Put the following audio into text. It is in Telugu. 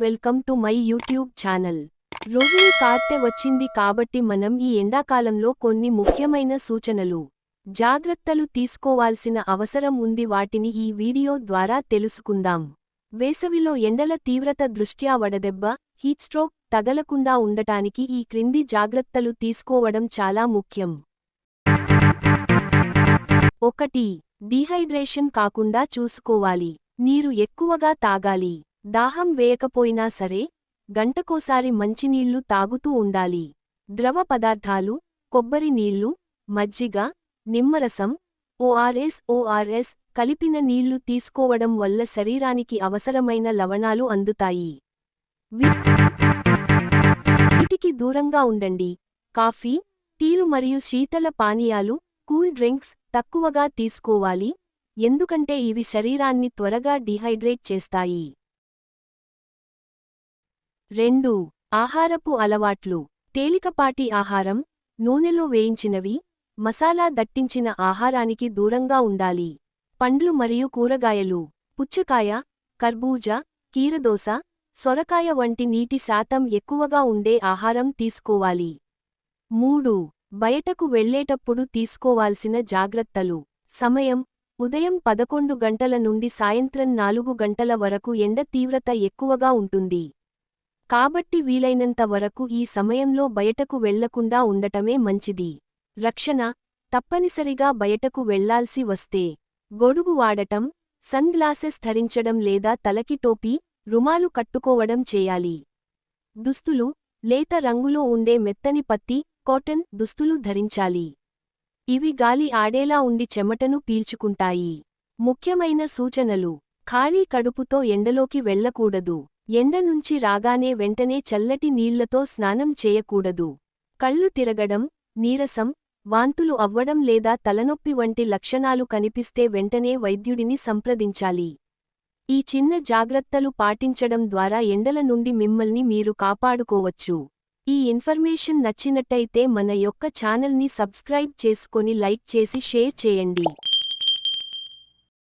Welcome to my YouTube channel. Rohini కార్తె వచ్చింది కాబట్టి మనం ఈ ఎండాకాలంలో కొన్ని ముఖ్యమైన సూచనలు, జాగ్రత్తలు తీసుకోవాల్సిన అవసరం ఉంది. వాటిని ఈ వీడియో ద్వారా తెలుసుకుందాం. వేసవిలో ఎండల తీవ్రత దృష్ట్యా వడదెబ్బ, హీట్ స్ట్రోక్ తగలకుండా ఉండటానికి ఈ క్రింది జాగ్రత్తలు తీసుకోవడం చాలా ముఖ్యం. 1. డీహైడ్రేషన్ కాకుండా చూసుకోవాలి. నీరు ఎక్కువగా తాగాలి. దాహం వేయకపోయినా సరే, గంటకోసారి మంచినీళ్లు తాగుతూ ఉండాలి. ద్రవ పదార్థాలు, కొబ్బరి నీళ్లు, మజ్జిగ, నిమ్మరసం, ఓఆర్ఎస్ కలిపిన నీళ్లు తీసుకోవడం వల్ల శరీరానికి అవసరమైన లవణాలు అందుతాయి. వీటికి దూరంగా ఉండండి. కాఫీ, టీలు మరియు శీతల పానీయాలు, కూల్ డ్రింక్స్ తక్కువగా తీసుకోవాలి, ఎందుకంటే ఇవి శరీరాన్ని త్వరగా డీహైడ్రేట్ చేస్తాయి. 2. ఆహారపు అలవాట్లు. తేలికపాటి ఆహారం, నూనెలో వేయించినవి, మసాలా దట్టించిన ఆహారానికి దూరంగా ఉండాలి. పండ్లు మరియు కూరగాయలు, పుచ్చకాయ, కర్బూజా, కీరదోస, సొరకాయ వంటి నీటి శాతం ఎక్కువగా ఉండే ఆహారం తీసుకోవాలి. 3. బయటకు వెళ్లేటప్పుడు తీసుకోవాల్సిన జాగ్రత్తలు. సమయం: ఉదయం 11 గంటల నుండి సాయంత్రం 4 గంటల వరకు ఎండ తీవ్రత ఎక్కువగా ఉంటుంది. కాబట్టి వీలైనంత వరకు ఈ సమయంలో బయటకు వెళ్లకుండా ఉండటమే మంచిది. రక్షణ: తప్పనిసరిగా బయటకు వెళ్లాల్సి వస్తే గొడుగు వాడటం, సన్ గ్లాసెస్ ధరించడం లేదా తలకి టోపీ, రుమాలు కట్టుకోవడం చేయాలి. దుస్తులు: లేత రంగులో ఉండే మెత్తని పత్తి, కాటన్ దుస్తులు ధరించాలి. ఇవి గాలి ఆడేలా ఉండి చెమటను పీల్చుకుంటాయి. ముఖ్యమైన సూచనలు: ఖాళీ కడుపుతో ఎండలోకి వెళ్లకూడదు. ఎండ నుంచి రాగానే వెంటనే చల్లటి నీళ్లతో స్నానం చేయకూడదు. కళ్ళు తిరగడం, నీరసం, వాంతులు అవ్వడం లేదా తలనొప్పి వంటి లక్షణాలు కనిపిస్తే వెంటనే వైద్యుడిని సంప్రదించాలి. ఈ చిన్న జాగ్రత్తలు పాటించడం ద్వారా ఎండల నుండి మిమ్మల్ని మీరు కాపాడుకోవచ్చు. ఈ ఇన్ఫర్మేషన్ నచ్చినట్టయితే మన యొక్క ఛానల్ని సబ్స్క్రైబ్ చేసుకొని లైక్ చేసి షేర్ చేయండి.